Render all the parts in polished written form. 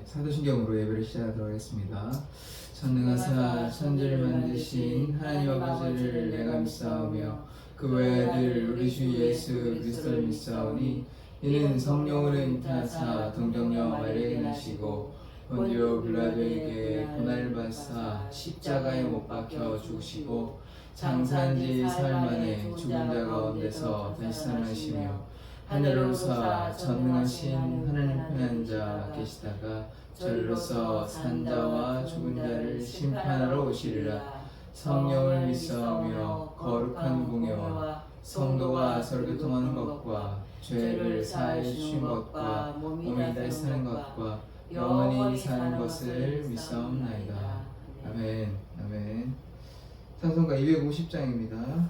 사도신경으로 예배를 시작하도록 하겠습니다. 전능하사 천지를 만드신 하나님 아버지를 내가 믿사오며 그 외아들 우리 주 예수 그리스도를 믿사오니 이는 성령으로 잉태하사 동정녀 마리아에게 나시고 본디오 빌라도에게 고난을 받사 십자가에 못 박혀 죽으시고 장사한 지 사흘 만에 죽은 자 가운데서 다시 살아나시며 하늘로서 전능하신 하나님 편에 앉아 계시다가 저리로서 산자와 죽은 자를 심판하러 오시리라. 성령을 믿사오며 거룩한 공예와 성도가 설교통하는 것과 죄를 사하여 주신 것과 몸이 다시 사는 것과 영원히 사는 것을 믿사옵나이다. 아멘. 아멘. 찬송가 250장입니다.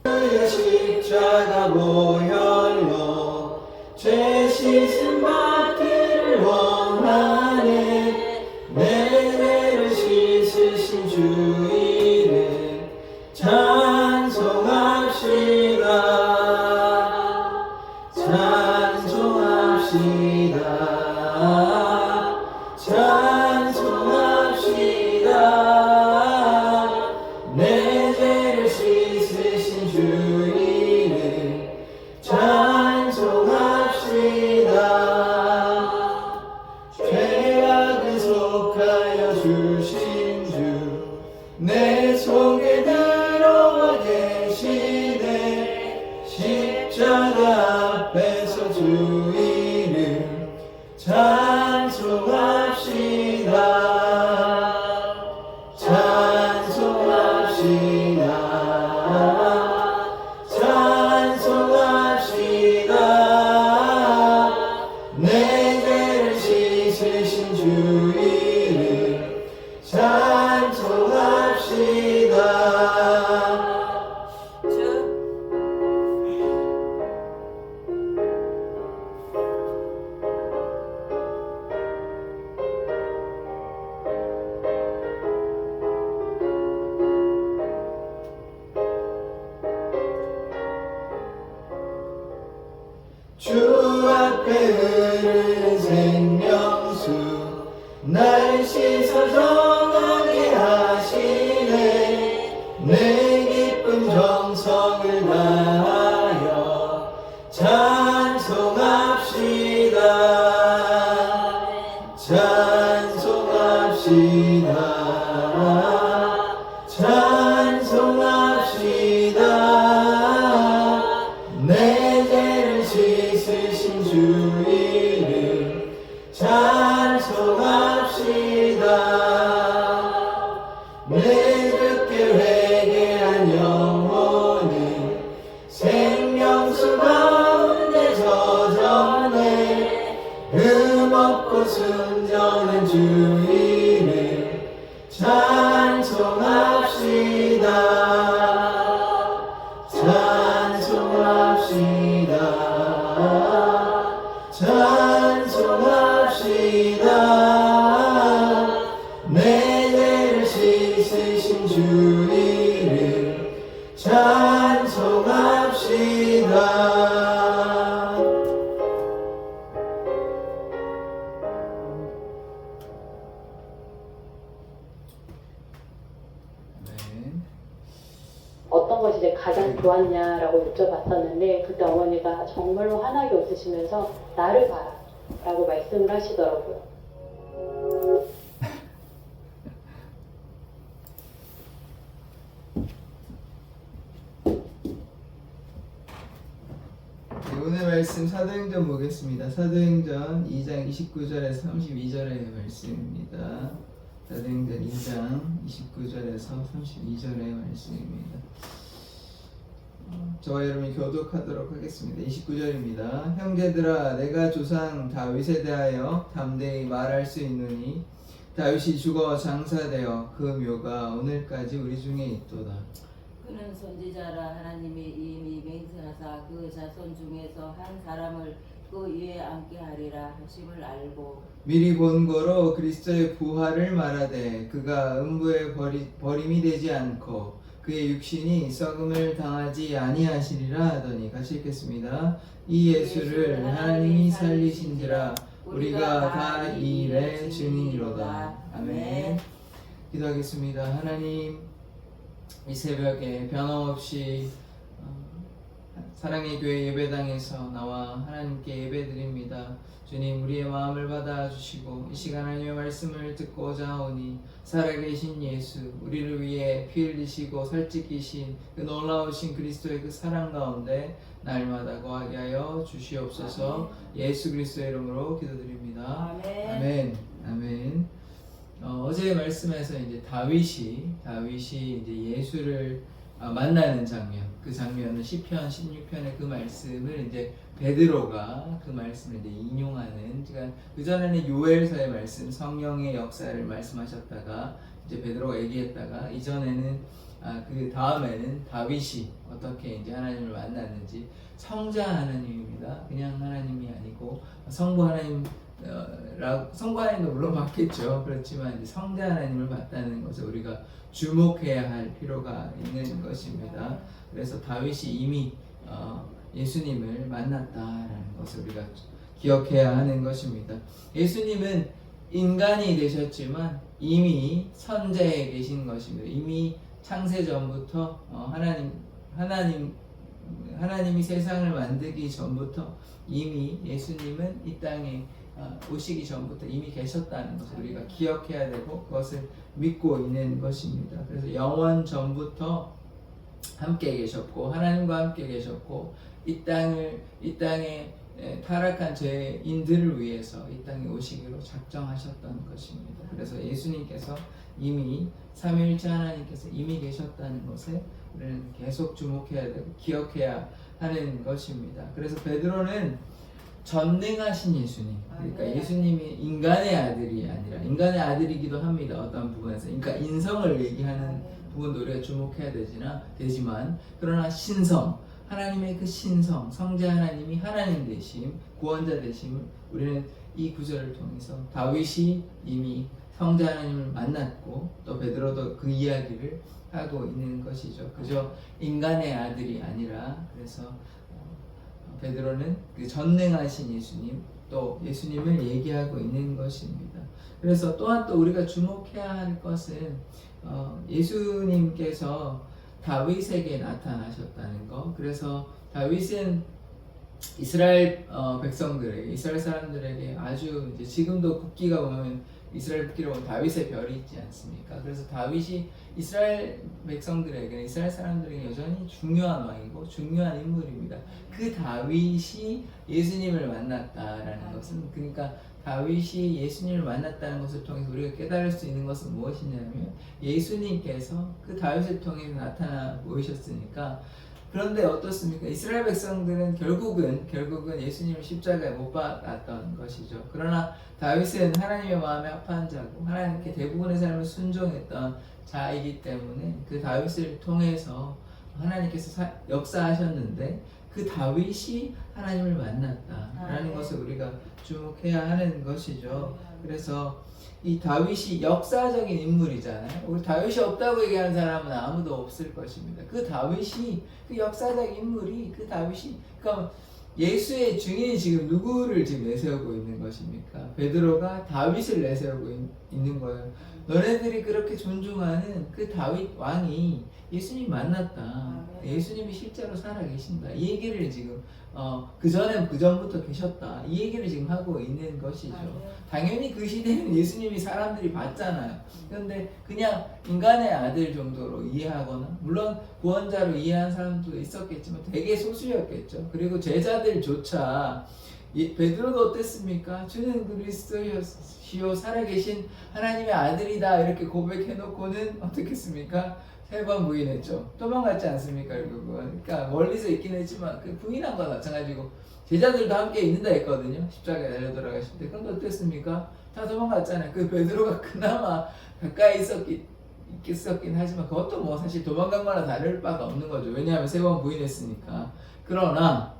그의 십자가 보혈로 죄 씻음 받기를 원하네. 내 죄를 씻으신 주 이름 찬송합시다. 찬송합시다. 찬송합시다. 내 죄를 씻으신 주 이름 찬송합시다. 죄악을 속하여 주신 주 내 속에 들어와 계시네. 십자가 앞에서 주 이름 찬송합시다. 찬송합시다. 찬송합시다. 내 죄를 씻으신 주 이름 찬송합시다. 주 앞에 흐르는 생명수 날 씻어 정하게 하시네. 내 기쁨 정성을 다하여 찬송합시다. 찬송합시다. 찬송합시다. 내 죄를 씻으신 주 이름 찬송합시다. 내 주께 회개한 영혼은 생명수 가운데 젖었네. 없고 순전한 주 이름 찬송합시다. 찬송합시다. 찬송합시다. 내 죄를 씻으신 주 이름 찬송합시다. 어떤 것이 이제 가장 좋았냐라고 여쭤봤었는데 그때 어머니가 정말로 환하게 웃으시면서 나를 봐라 라고 말씀을 하시더라고요. 오늘 말씀 사도행전 보겠습니다. 사도행전 2장 29절에서 32절의 말씀입니다. 사도행전 2장 29절에서 32절의 말씀입니다. 저와 여러분이 교독하도록 하겠습니다. 29절입니다. 형제들아, 내가 조상 다윗에 대하여 담대히 말할 수 있느니 다윗이 죽어 장사되어 그 묘가 오늘까지 우리 중에 있도다. 그는 선지자라. 하나님이 이미 맹세하사 그 자손 중에서 한 사람을 그 위에 앉게 하리라 하심을 알고 미리 본 거로 그리스도의 부활을 말하되 그가 음부에 버림이 되지 않고 그의 육신이 썩음을 당하지 아니하시리라 하더니 같이 읽겠습니다. 이 예수를 하나님이 살리신지라 우리가 다 이 일의 증인이로다. 아멘. 기도하겠습니다. 하나님, 이 새벽에 변함없이 사랑의 교회 예배당에서 나와 하나님께 예배드립니다. 주님, 우리의 마음을 받아주시고 이 시간 하나님의 말씀을 듣고자 하오니 살아계신 예수, 우리를 위해 피 흘리시고 살찌기신 그 놀라우신 그리스도의 그 사랑 가운데 날마다 거하게 하여 주시옵소서. 예수 그리스도의 이름으로 기도드립니다. 아멘. 아멘. 어제의 말씀에서 이제 다윗이 이제 예수를 만나는 장면, 그 장면은 시편 16편의 그 말씀을 이제 베드로가 그 말씀을 이제 인용하는, 그러니까 그 전에는 요엘서의 말씀, 성령의 역사를 말씀하셨다가 이제 베드로가 얘기했다가 이전에는 그 다음에는 다윗이 어떻게 이제 하나님을 만났는지, 성자 하나님입니다. 그냥 하나님이 아니고 성부 하나님. 성부 하나님도 물론 맞겠죠. 그렇지만 이제 성자 하나님을 맞다는 것을 우리가 주목해야 할 필요가 있는 것입니다. 그래서 다윗이 이미 예수님을 만났다라는 것을 우리가 기억해야 하는 것입니다. 예수님은 인간이 되셨지만 이미 선자에 계신 것입니다. 이미 창세 전부터 하나님이 세상을 만들기 전부터 이미 예수님은 이 땅에 오시기 전부터 이미 계셨다는 것을 우리가 기억해야 되고 그것을 믿고 있는 것입니다. 그래서 영원 전부터 함께 계셨고 하나님과 함께 계셨고 이 땅에 타락한 죄인들을 위해서 이 땅에 오시기로 작정하셨던 것입니다. 그래서 예수님께서 이미 삼위일체 하나님께서 이미 계셨다는 것에 우리는 계속 주목해야 되고 기억해야 하는 것입니다. 그래서 베드로는 전능하신 예수님, 그러니까 예수님이 인간의 아들이 아니라 인간의 아들이기도 합니다. 어떤 부분에서, 그러니까 인성을 얘기하는 부분도 우리가 주목해야 되지만 그러나 신성, 하나님의 그 신성, 성자 하나님이 하나님 되심, 구원자 되심을 우리는 이 구절을 통해서 다윗이 이미 성자 하나님을 만났고 또 베드로도 그 이야기를 하고 있는 것이죠. 그저 인간의 아들이 아니라, 그래서 베드로는 그 전능하신 예수님, 또 예수님을 얘기하고 있는 것입니다. 그래서 또한 또 우리가 주목해야 할 것은 예수님께서 다윗에게 나타나셨다는 것. 그래서 다윗은 이스라엘 백성들에게, 이스라엘 사람들에게 아주 이제 지금도 국기가 보면 이스라엘 국기를 보면 다윗의 별이 있지 않습니까? 그래서 다윗이 이스라엘 백성들에게, 이스라엘 사람들에게 여전히 중요한 왕이고 중요한 인물입니다. 그 다윗이 예수님을 만났다라는 것은, 그러니까 다윗이 예수님을 만났다는 것을 통해서 우리가 깨달을 수 있는 것은 무엇이냐면 예수님께서 그 다윗을 통해 나타나 보이셨으니까. 그런데 어떻습니까? 이스라엘 백성들은 결국은 예수님을 십자가에 못 박았던 것이죠. 그러나 다윗은 하나님의 마음에 합한 자고 하나님께 대부분의 삶을 순종했던 자이기 때문에 그 다윗을 통해서 하나님께서 역사하셨는데 그 다윗이 하나님을 만났다라는 것을 우리가 주목해야 하는 것이죠. 그래서 이 다윗이 역사적인 인물이잖아요. 우리 다윗이 없다고 얘기하는 사람은 아무도 없을 것입니다. 그 다윗이, 그 역사적 인물이, 그 다윗이, 그러니까 예수의 증인이 지금 누구를 지금 내세우고 있는 것입니까? 베드로가 다윗을 내세우고 있는 거예요. 너네들이 그렇게 존중하는 그 다윗 왕이 예수님 만났다. 예수님이 실제로 살아계신다. 이 얘기를 지금 그 전부터 계셨다. 이 얘기를 지금 하고 있는 것이죠. 당연히 그 시대에는 예수님이 사람들이 봤잖아요. 그런데 그냥 인간의 아들 정도로 이해하거나, 물론 구원자로 이해한 사람도 있었겠지만 되게 소수였겠죠. 그리고 제자들조차 베드로도 어땠습니까? 주는 그리스도시요 살아계신 하나님의 아들이다 이렇게 고백해놓고는 어떻겠습니까? 3번 부인했죠. 도망갔지 않습니까? 결국은. 그러니까 멀리서 있긴 했지만 그 부인한 거나 마찬가지고 제자들도 함께 있는다 했거든요. 십자가에 달려 돌아가실 때. 그런데 어땠습니까? 다 도망갔잖아요. 그 베드로가 그나마 가까이 있었긴 하지만 그것도 뭐 사실 도망간 거나 다를 바가 없는 거죠. 왜냐하면 3번 부인했으니까. 그러나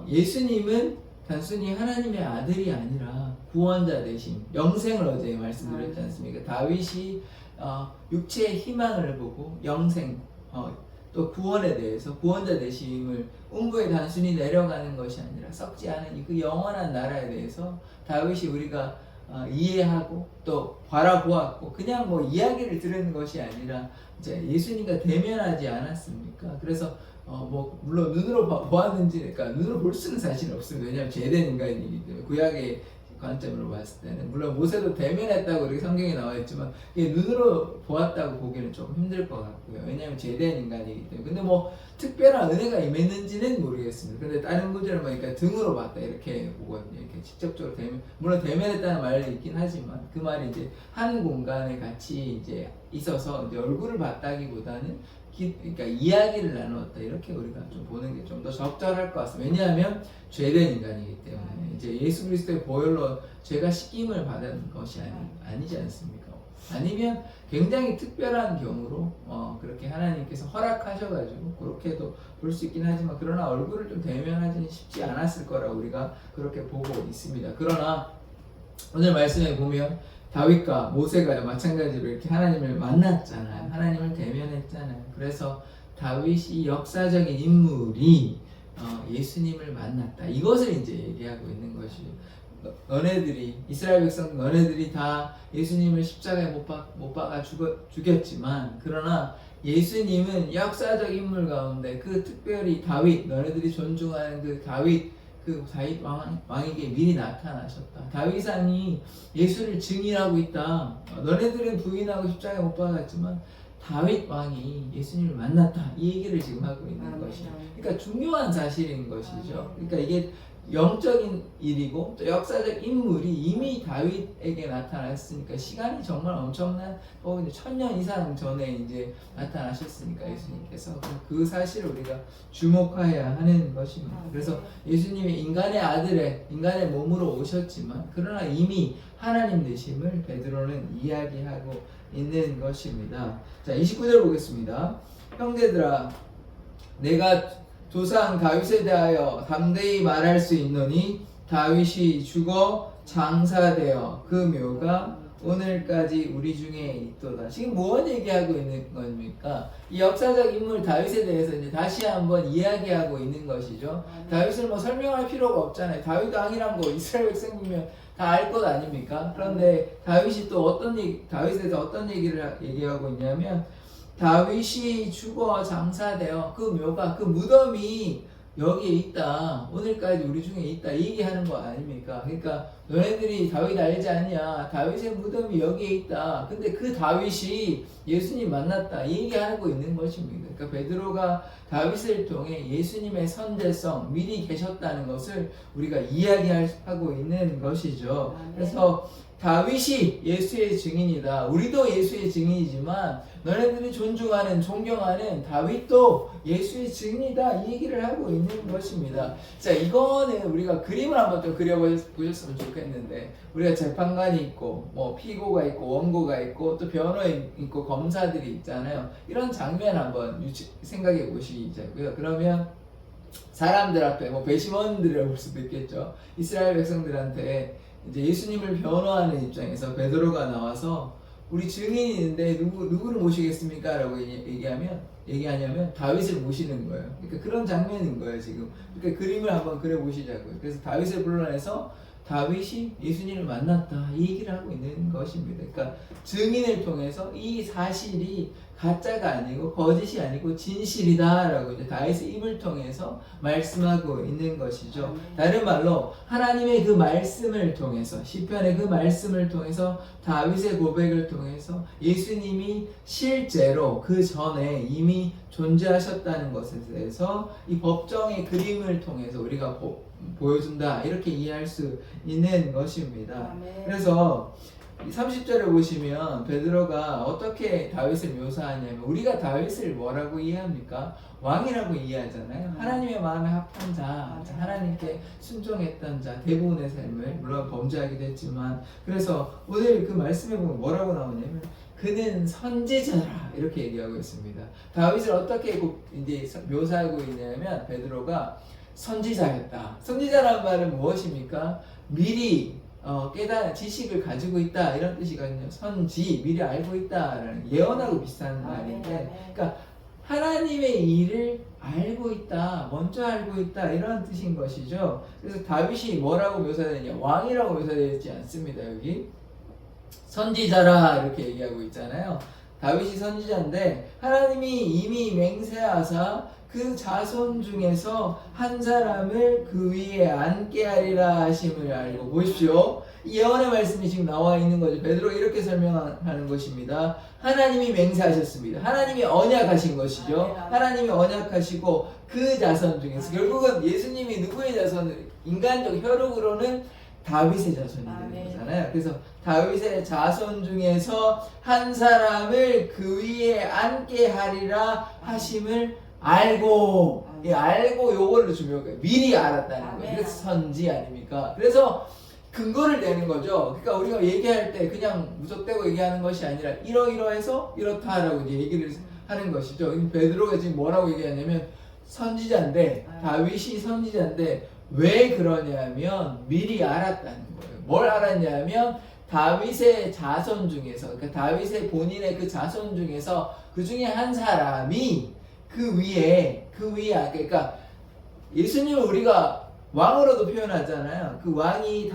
예수님은 단순히 하나님의 아들이 아니라 구원자 되신, 영생을 어제 말씀드렸지 않습니까? 다윗이 육체의 희망을 보고 영생, 또 구원에 대해서 구원자 되심을 음부에 단순히 내려가는 것이 아니라 썩지 않은 그 영원한 나라에 대해서 다윗이 우리가 이해하고 또 바라보았고, 그냥 뭐 이야기를 들은 것이 아니라 이제 예수님과 대면하지 않았습니까? 그래서 뭐 물론 눈으로 보았는지, 그러니까 눈으로 볼 수는 사실 없습니다. 왜냐하면 죄된 인간이기 때문에. 구약의 관점으로 봤을 때는 물론 모세도 대면했다고 이렇게 성경에 나와 있지만 이게 눈으로 보았다고 보기는 좀 힘들 것 같고요. 왜냐하면 죄된 인간이기 때문에. 근데 뭐 특별한 은혜가 임했는지는 모르겠습니다. 근데 다른 구절을 보니까 등으로 봤다 이렇게 보거든요. 이렇게 직접적으로 대면, 물론 대면했다는 말이 있긴 하지만 그 말이 이제 한 공간에 같이 이제 있어서 이제 얼굴을 봤다기보다는 그러니까 이야기를 나누었다, 이렇게 우리가 좀 보는 게 좀 더 적절할 것 같습니다. 왜냐하면 죄된 인간이기 때문에 이제 예수 그리스도의 보혈로 죄가 씻김을 받은 것이 아니지 않습니까? 아니면 굉장히 특별한 경우로 그렇게 하나님께서 허락하셔가지고 그렇게도 볼 수 있긴 하지만, 그러나 얼굴을 좀 대면하지는 쉽지 않았을 거라고 우리가 그렇게 보고 있습니다. 그러나 오늘 말씀에 보면 다윗과 모세가 마찬가지로 이렇게 하나님을 만났잖아요. 하나님을 대면했잖아요. 그래서 다윗이 역사적인 인물이 예수님을 만났다, 이것을 이제 얘기하고 있는 것이죠. 너네들이, 이스라엘 백성 너네들이 다 예수님을 십자가에 못 박아 죽였지만, 그러나 예수님은 역사적 인물 가운데 그 특별히 다윗, 너네들이 존중하는 그 다윗 왕에게 미리 나타나셨다. 다윗 왕이 예수를 증인하고 있다. 너네들은 부인하고 십자가에 못 박았지만 다윗 왕이 예수님을 만났다, 이 얘기를 지금 하고 있는 것이죠. 그러니까 중요한 사실인 것이죠. 그러니까 이게 영적인 일이고 또 역사적 인물이 이미 다윗에게 나타났으니까, 시간이 정말 엄청난, 이제 1000년 이상 전에 이제 나타나셨으니까 예수님께서 그 사실을 우리가 주목해야 하는 것입니다. 그래서 예수님이 인간의 몸으로 오셨지만 그러나 이미 하나님 되심을 베드로는 이야기하고 있는 것입니다. 자, 29절 보겠습니다. 형제들아, 내가 조상 다윗에 대하여 담대히 말할 수 있노니 다윗이 죽어 장사되어 그 묘가 오늘까지 우리 중에 있도다. 지금 무엇 얘기하고 있는 겁니까? 이 역사적 인물 다윗에 대해서 이제 다시 한번 이야기하고 있는 것이죠. 다윗을 뭐 설명할 필요가 없잖아요. 다윗 왕이란 거 이스라엘 백성이면 다 알 것 아닙니까? 그런데 다윗이 또 다윗에 대해서 어떤 얘기를 얘기하고 있냐면, 다윗이 죽어 장사되어 그 묘가, 그 무덤이 여기에 있다, 오늘까지 우리 중에 있다, 이 얘기하는 거 아닙니까? 그러니까 너네들이 다윗 알지 않냐, 다윗의 무덤이 여기에 있다, 근데 그 다윗이 예수님 만났다, 이 얘기하고 있는 것입니다. 그러니까 베드로가 다윗을 통해 예수님의 선대성, 미리 계셨다는 것을 우리가 이야기하고 있는 것이죠. 그래서 다윗이 예수의 증인이다, 우리도 예수의 증인이지만 너네들이 존중하는, 존경하는 다윗도 예수의 증인이다, 이 얘기를 하고 있는 것입니다. 자, 이거는 우리가 그림을 한번 좀 그려보셨으면 좋겠는데, 우리가 재판관이 있고 뭐 피고가 있고 원고가 있고 또 변호인 있고 검사들이 있잖아요. 이런 장면 한번 생각해 보시자고요. 그러면 사람들 앞에 뭐 배심원들이라고 볼 수도 있겠죠. 이스라엘 백성들한테 이제 예수님을 변호하는 입장에서 베드로가 나와서 우리 증인이 있는데 누구를 모시겠습니까? 라고 얘기하냐면 다윗을 모시는 거예요. 그러니까 그런 장면인 거예요, 지금. 그러니까 그림을 한번 그려보시자고요. 그래서 다윗을 불러내서 다윗이 예수님을 만났다, 이 얘기를 하고 있는 것입니다. 그러니까 증인을 통해서 이 사실이 가짜가 아니고 거짓이 아니고 진실이다라고 이제 다윗의 입을 통해서 말씀하고 있는 것이죠. 다른 말로 하나님의 그 말씀을 통해서, 시편의 그 말씀을 통해서, 다윗의 고백을 통해서 예수님이 실제로 그 전에 이미 존재하셨다는 것에 대해서 이 법정의 그림을 통해서 우리가 보여준다, 이렇게 이해할 수 있는 것입니다. 그래서 30절에 보시면 베드로가 어떻게 다윗을 묘사하냐면, 우리가 다윗을 뭐라고 이해합니까? 왕이라고 이해하잖아요. 하나님의 마음에 합한 자, 하나님께 순종했던 자, 대부분의 삶을, 물론 범죄하기도 했지만, 그래서 오늘 그 말씀에 보면 뭐라고 나오냐면 그는 선지자라, 이렇게 얘기하고 있습니다. 다윗을 어떻게 이제 묘사하고 있냐면, 베드로가 선지자였다. 선지자라는 말은 무엇입니까? 미리 깨달은 지식을 가지고 있다 이런 뜻이거든요. 선지 미리 알고 있다라는 예언하고 비슷한 말인데, 그러니까 하나님의 일을 알고 있다, 먼저 알고 있다 이런 뜻인 것이죠. 그래서 다윗이 뭐라고 묘사되냐, 왕이라고 묘사되어 있지 않습니다. 여기 선지자라 이렇게 얘기하고 있잖아요. 다윗이 선지자인데 하나님이 이미 맹세하사 그 자손 중에서 한 사람을 그 위에 앉게 하리라 하심을 알고, 보십시오. 이 예언의 말씀이 지금 나와 있는 거죠. 베드로가 이렇게 설명하는 것입니다. 하나님이 맹세하셨습니다. 하나님이 언약하신 것이죠. 하나님이 언약하시고 그 자손 중에서, 결국은 예수님이 누구의 자손, 인간적 혈육으로는 다윗의 자손이 되는 거잖아요. 그래서 다윗의 자손 중에서 한 사람을 그 위에 앉게 하리라 하심을 알고, 이 알고 요거를 중요한 거예요. 미리 알았다는 거예요. 그래서 선지 아닙니까? 그래서 근거를 내는 거죠. 그러니까 우리가 얘기할 때 그냥 무턱대고 얘기하는 것이 아니라 이러이러해서 이렇다라고 이제 얘기를 하는 것이죠. 베드로가 지금 뭐라고 얘기하냐면, 선지자인데, 다윗이 선지자인데 왜 그러냐면 미리 알았다는 거예요. 뭘 알았냐면 다윗의 자손 중에서, 그러니까 다윗의 본인의 그 자손 중에서 그 중에 한 사람이 그 위에 그러니까 예수님을 우리가 왕으로도 표현하잖아요. 그 왕이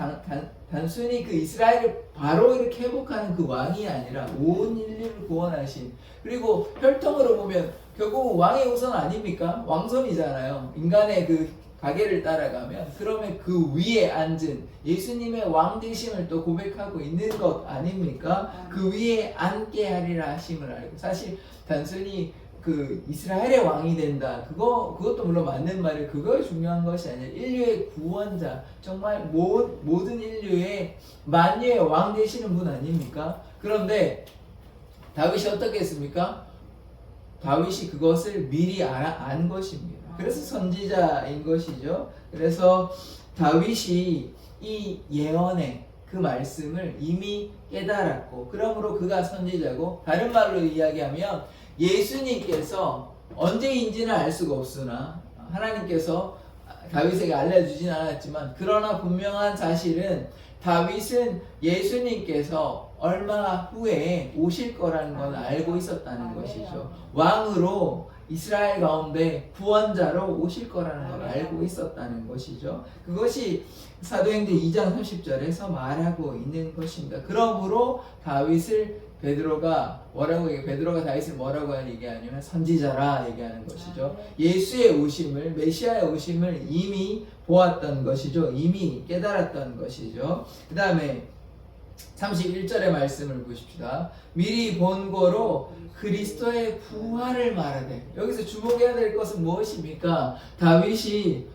단순히 그 이스라엘을 바로 이렇게 회복하는 그 왕이 아니라 온 인류를 구원하신, 그리고 혈통으로 보면 결국 왕의 우선 아닙니까? 왕손이잖아요. 인간의 그 가계를 따라가면. 그러면 그 위에 앉은 예수님의 왕 되심을 또 고백하고 있는 것 아닙니까? 그 위에 앉게 하리라 하심을 알고, 사실 단순히 그 이스라엘의 왕이 된다, 그것도 물론 맞는 말이에요. 그거 중요한 것이 아니라 인류의 구원자, 정말 모든 인류의 만유의 왕 되시는 분 아닙니까? 그런데 다윗이 어떻게 했습니까? 다윗이 그것을 미리 안 것입니다. 그래서 선지자인 것이죠. 그래서 다윗이 이 예언의 그 말씀을 이미 깨달았고, 그러므로 그가 선지자고, 다른 말로 이야기하면 예수님께서 언제인지는 알 수가 없으나 하나님께서 다윗에게 알려주진 않았지만, 그러나 분명한 사실은 다윗은 예수님께서 얼마 후에 오실 거라는 건 알고 있었다는 것이죠. 왕으로 이스라엘 가운데 구원자로 오실 거라는 걸 알고 있었다는 것이죠. 그것이 사도행전 2장 30절에서 말하고 있는 것입니다. 그러므로 다윗을 베드로가 다윗을 뭐라고 얘기하냐면 선지자라 얘기하는 것이죠. 예수의 오심을, 메시아의 오심을 이미 보았던 것이죠. 이미 깨달았던 것이죠. 그 다음에 31절의 말씀을 보십시다. 미리 본 거로 그리스도의 부활을 말하되, 여기서 주목해야 될 것은 무엇입니까? 다윗이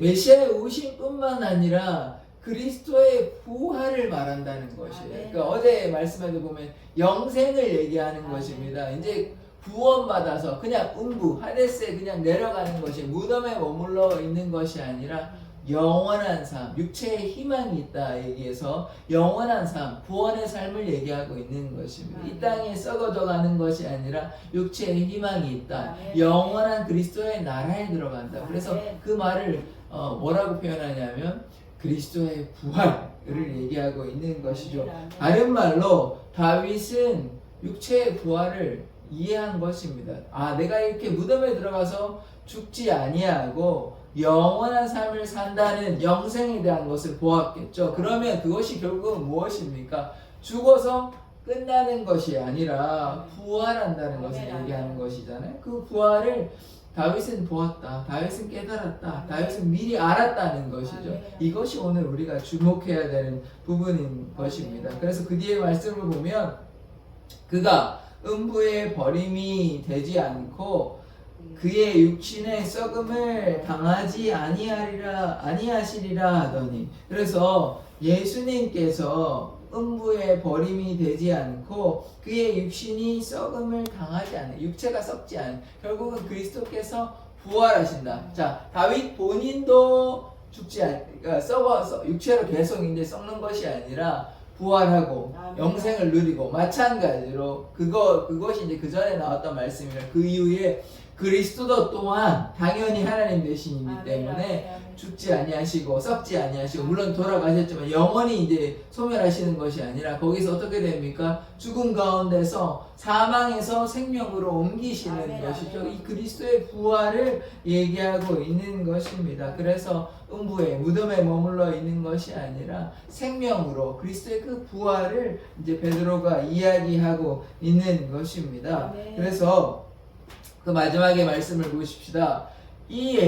메시아의 오심뿐만 아니라 그리스도의 부활을 말한다는 것이에요. 그러니까 어제 말씀에도 보면 영생을 얘기하는 것입니다. 이제 구원받아서 그냥 하데스에 그냥 내려가는 것이, 무덤에 머물러 있는 것이 아니라 영원한 삶, 육체의 희망이 있다 얘기해서 영원한 삶, 구원의 삶을 얘기하고 있는 것입니다. 이 땅에 썩어져 가는 것이 아니라 육체의 희망이 있다. 영원한 그리스도의 나라에 들어간다. 그래서 그 말을 뭐라고 표현하냐면 그리스도의 부활을 얘기하고 있는 것이죠. 다른 말로 다윗은 육체의 부활을 이해한 것입니다. 내가 이렇게 무덤에 들어가서 죽지 아니하고 영원한 삶을 산다는 영생에 대한 것을 보았겠죠. 그러면 그것이 결국은 무엇입니까? 죽어서 끝나는 것이 아니라 부활한다는 것을 얘기하는 것이잖아요. 그 부활을 다윗은 보았다, 다윗은 깨달았다, 다윗은 미리 알았다는 것이죠. 이것이 오늘 우리가 주목해야 되는 부분인 것입니다. 그래서 그 뒤에 말씀을 보면 그가 음부의 버림이 되지 않고 그의 육신의 썩음을 당하지 아니하시리라 하더니, 그래서 예수님께서 음부의 버림이 되지 않고 그의 육신이 썩음을 당하지 않은, 육체가 썩지 않은, 결국은 그리스도께서 부활하신다. 자, 다윗 본인도 죽지 그러니까 썩어서 육체로 계속 이제 썩는 것이 아니라 부활하고 영생을 누리고, 마찬가지로 그것이 이제 그 전에 나왔던 말씀이라 그 이후에 그리스도도 또한 당연히 하나님 되시기 아멘, 때문에 아멘, 아멘. 죽지 아니하시고 썩지 아니하시고 물론 돌아가셨지만 영원히 이제 소멸하시는 것이 아니라 거기서 어떻게 됩니까? 죽음 가운데서 사망에서 생명으로 옮기시는 아멘, 것이죠. 아멘. 이 그리스도의 부활을 얘기하고 있는 것입니다. 그래서 음부에 무덤에 머물러 있는 것이 아니라 생명으로 그리스도의 그 부활을 이제 베드로가 이야기하고 있는 것입니다. 아멘. 그래서 그 마지막에 말씀을 보십시다. 이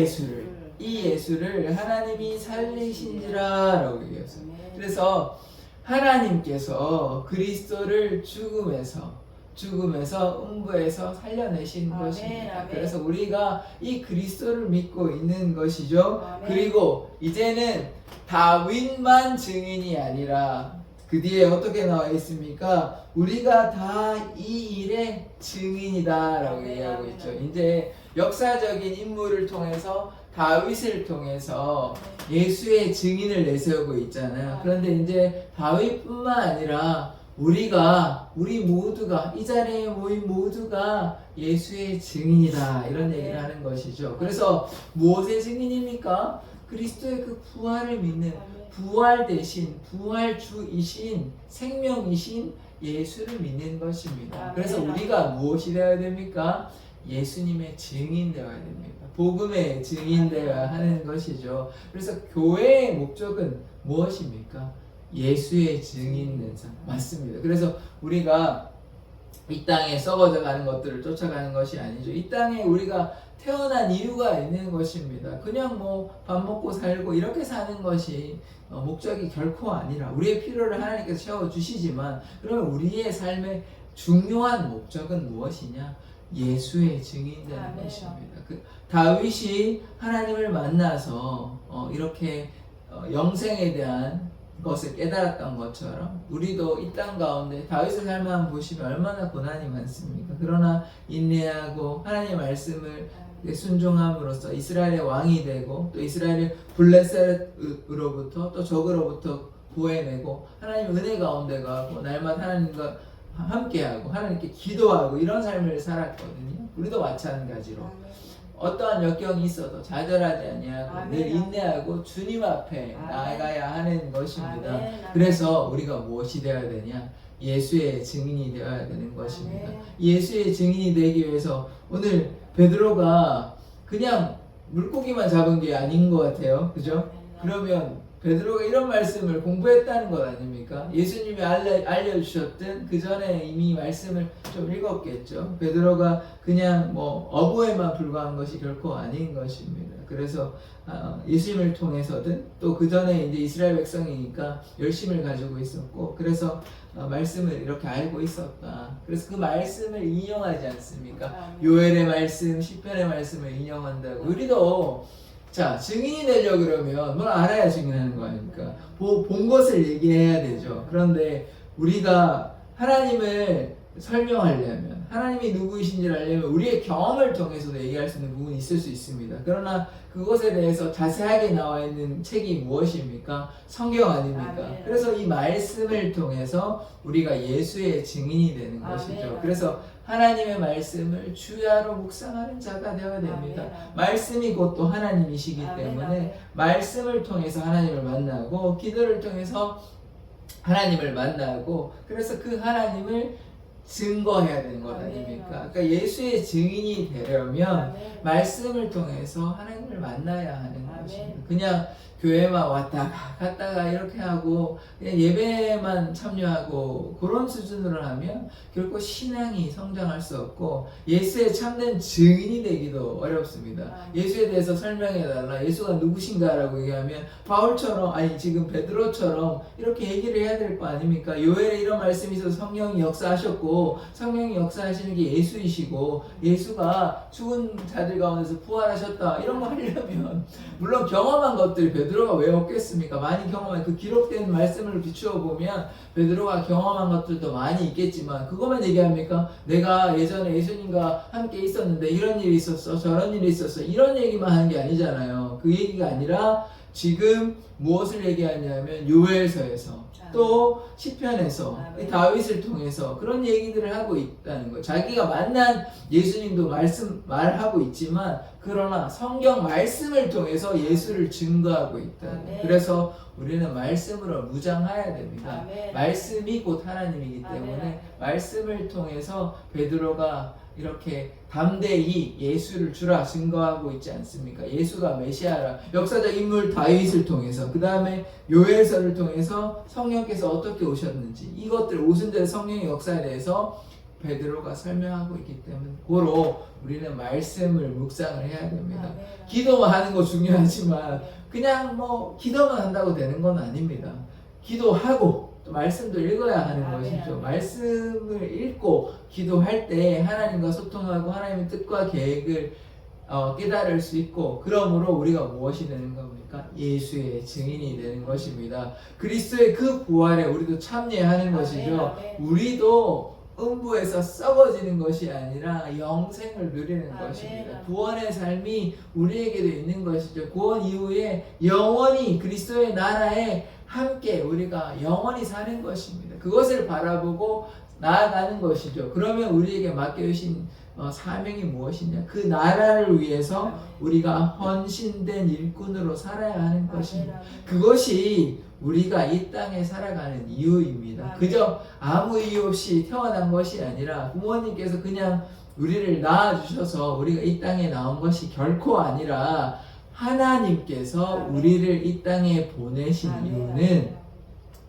예수를 하나님이 살리신지라라고 얘기했어요. 아멘. 그래서 하나님께서 그리스도를 죽음에서 음부에서 살려내신 아멘, 것입니다. 아멘. 그래서 우리가 이 그리스도를 믿고 있는 것이죠. 아멘. 그리고 이제는 다윗만 증인이 아니라 그 뒤에 어떻게 나와 있습니까? 우리가 다 이 일의 증인이다라고 아멘, 얘기하고 아멘, 있죠. 아멘. 이제 역사적인 인물을 통해서 다윗을 통해서 예수의 증인을 내세우고 있잖아요. 그런데 이제 다윗뿐만 아니라 우리 모두가 이 자리에 모인 모두가 예수의 증인이다 이런 얘기를 하는 것이죠. 그래서 무엇의 증인입니까? 그리스도의 그 부활을 믿는 부활 대신 부활주이신 생명이신 예수를 믿는 것입니다. 그래서 우리가 무엇이 되어야 됩니까? 예수님의 증인 되어야 됩니다. 복음의 증인 되어야 하는 것이죠. 그래서 교회의 목적은 무엇입니까? 예수의 증인 된 삶. 맞습니다. 그래서 우리가 이 땅에 썩어져 가는 것들을 쫓아가는 것이 아니죠. 이 땅에 우리가 태어난 이유가 있는 것입니다. 그냥 뭐 밥 먹고 살고 이렇게 사는 것이 목적이 결코 아니라 우리의 필요를 하나님께서 채워주시지만 그러면 우리의 삶의 중요한 목적은 무엇이냐? 예수의 증인되는 아멘. 것입니다. 그 다윗이 하나님을 만나서 이렇게 영생에 대한 것을 깨달았던 것처럼 우리도 이 땅 가운데 다윗의 삶을 한번 보시면 얼마나 고난이 많습니까? 그러나 인내하고 하나님의 말씀을 순종함으로써 이스라엘의 왕이 되고 또 이스라엘을 블레셋으로부터 또 적으로부터 구해내고 하나님의 은혜 가운데 가고 날마다 하나님과 함께하고 하나님께 기도하고 이런 삶을 살았거든요. 우리도 마찬가지로 어떠한 역경이 있어도 좌절하지 아니하고 아멘. 늘 인내하고 주님 앞에 아멘. 나아가야 하는 것입니다. 아멘. 아멘. 그래서 우리가 무엇이 되어야 되냐? 예수의 증인이 되어야 되는 것입니다. 아멘. 예수의 증인이 되기 위해서 오늘 베드로가 그냥 물고기만 잡은 게 아닌 것 같아요. 그죠? 그러면 베드로가 이런 말씀을 공부했다는 것 아닙니까? 예수님이 알려주셨던 그 전에 이미 말씀을 좀 읽었겠죠. 베드로가 그냥 뭐 어부에만 불과한 것이 결코 아닌 것입니다. 그래서 예수님을 통해서든 또 그 전에 이제 이스라엘 백성이니까 열심을 가지고 있었고 그래서 말씀을 이렇게 알고 있었다. 그래서 그 말씀을 인용하지 않습니까? 요엘의 말씀, 시편의 말씀을 인용한다고. 우리도 자, 증인이 되려고 그러면 뭘 알아야 증인하는 거 아닙니까? 본 것을 얘기해야 되죠. 그런데 우리가 하나님을 설명하려면 하나님이 누구이신지를 알려면 우리의 경험을 통해서도 얘기할 수 있는 부분이 있을 수 있습니다. 그러나 그것에 대해서 자세하게 나와 있는 책이 무엇입니까? 성경 아닙니까? 아멘. 그래서 이 말씀을 통해서 우리가 예수의 증인이 되는 아멘. 것이죠. 그래서 하나님의 말씀을 주야로 묵상하는 자가 되어야 됩니다. 아멘. 말씀이 곧 또 하나님이시기 아멘. 때문에 아멘. 말씀을 통해서 하나님을 만나고 기도를 통해서 하나님을 만나고 그래서 그 하나님을 증거해야 되는 것 아멘. 아닙니까? 그러니까 예수의 증인이 되려면 아멘. 말씀을 통해서 하나님을 만나야 하는 아멘. 것입니다. 그냥 교회만 왔다가 갔다가 이렇게 하고 그냥 예배만 참여하고 그런 수준으로 하면 결코 신앙이 성장할 수 없고 예수의 참된 증인이 되기도 어렵습니다. 아멘. 예수에 대해서 설명해달라. 예수가 누구신가라고 얘기하면 바울처럼 아니 지금 베드로처럼 이렇게 얘기를 해야 될 거 아닙니까? 요엘에 이런 말씀이 있어서 성령이 역사하셨고 성령이 역사하시는 게 예수이시고 예수가 죽은 자들 가운데서 부활하셨다 이런 거 하려면 물론 경험한 것들이 베드로가 왜 없겠습니까? 많이 경험한 그 기록된 말씀을 비추어 보면 베드로가 경험한 것들도 많이 있겠지만 그것만 얘기합니까? 내가 예전에 예수님과 함께 있었는데 이런 일이 있었어 저런 일이 있었어 이런 얘기만 하는 게 아니잖아요. 그 얘기가 아니라 지금 무엇을 얘기하냐면 요엘서에서 또 시편에서 아멘. 다윗을 통해서 그런 얘기들을 하고 있다는 거예요. 자기가 만난 예수님도 말하고 있지만 그러나 성경 말씀을 통해서 예수를 증거하고 있다는 거예요. 아멘. 그래서 우리는 말씀으로 무장해야 됩니다. 아멘. 말씀이 곧 하나님이기 때문에 아멘. 말씀을 통해서 베드로가 이렇게 담대히 예수를 주라 증거하고 있지 않습니까? 예수가 메시아라. 역사적 인물 다윗을 통해서 그 다음에 요엘서를 통해서 성령께서 어떻게 오셨는지 이것들 오순절 성령의 역사에 대해서 베드로가 설명하고 있기 때문에 고로 우리는 말씀을 묵상을 해야 됩니다. 아멘. 기도만 하는 거 중요하지만 그냥 뭐 기도만 한다고 되는 건 아닙니다. 기도하고 또 말씀도 읽어야 하는 아멘, 것이죠. 아멘. 말씀을 읽고 기도할 때 하나님과 소통하고 하나님의 뜻과 계획을 깨달을 수 있고 그러므로 우리가 무엇이 되는 겁니까? 예수의 증인이 되는 것입니다. 그리스도의 그 부활에 우리도 참여하는 것이죠. 아멘. 우리도 음부에서 썩어지는 것이 아니라 영생을 누리는 아멘. 것입니다. 구원의 삶이 우리에게도 있는 것이죠. 구원 이후에 영원히 그리스도의 나라에 함께 우리가 영원히 사는 것입니다. 그것을 바라보고 나아가는 것이죠. 그러면 우리에게 맡겨주신 사명이 무엇이냐? 그 나라를 위해서 우리가 헌신된 일꾼으로 살아야 하는 것입니다. 그것이 우리가 이 땅에 살아가는 이유입니다. 그저 아무 이유 없이 태어난 것이 아니라 부모님께서 그냥 우리를 낳아주셔서 우리가 이 땅에 나온 것이 결코 아니라 하나님께서 우리를 이 땅에 보내신 이유는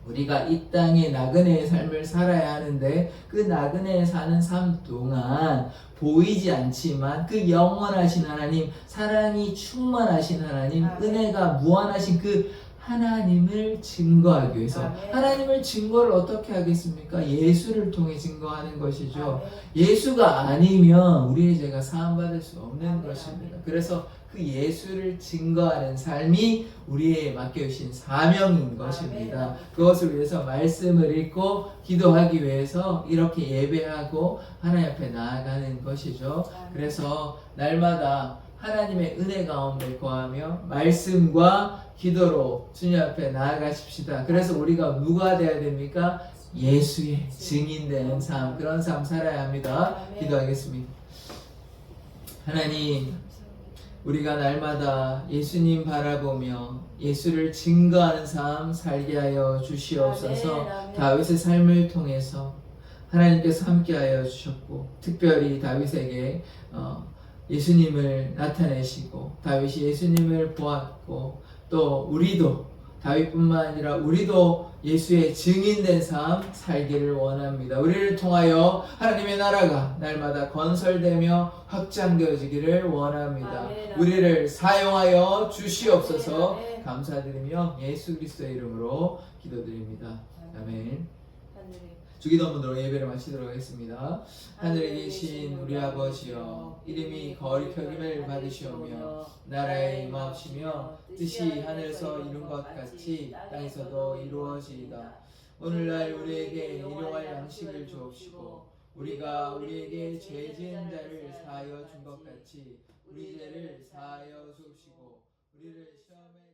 우리가 이 땅에 나그네의 삶을 살아야 하는데 그 나그네에 사는 삶 동안 보이지 않지만 그 영원하신 하나님, 사랑이 충만하신 하나님, 은혜가 무한하신 그 하나님을 증거하기 위해서 하나님을 증거를 어떻게 하겠습니까? 예수를 통해 증거하는 것이죠. 예수가 아니면 우리의 죄가 사함받을 수 없는 것입니다. 그래서 그 예수를 증거하는 삶이 우리의 맡겨주신 사명인 것입니다. 그것을 위해서 말씀을 읽고 기도하기 위해서 이렇게 예배하고 하나님 앞에 나아가는 것이죠. 그래서 날마다 하나님의 은혜 가운데 거하며 말씀과 기도로 주님 앞에 나아가십시다. 그래서 우리가 누가 되어야 됩니까? 예수의 증인되는 삶, 그런 삶 살아야 합니다. 기도하겠습니다. 하나님, 우리가 날마다 예수님 바라보며 예수를 증거하는 삶 살게 하여 주시옵소서. 다윗의 삶을 통해서 하나님께서 함께하여 주셨고 특별히 다윗에게 예수님을 나타내시고 다윗이 예수님을 보았고 또 우리도 다윗뿐만 아니라 우리도 예수의 증인된 삶 살기를 원합니다. 우리를 통하여 하나님의 나라가 날마다 건설되며 확장되어지기를 원합니다. 우리를 사용하여 주시옵소서. 감사드리며 예수 그리스도의 이름으로 기도드립니다. 아멘. 주기도문으로 예배를 마치도록 하겠습니다. 하늘에 계신 우리 아버지여, 이름이 거룩히 여김을 받으시오며 나라에 임하옵시며 뜻이 하늘에서 이룬 것 같이 땅에서도 이루어지이다. 오늘날 우리에게 일용할 양식을 주옵시고 우리가 우리에게 죄 지은 자를 사하여 준 것 같이 우리 죄를 사하여 주옵시고 우리를 시험에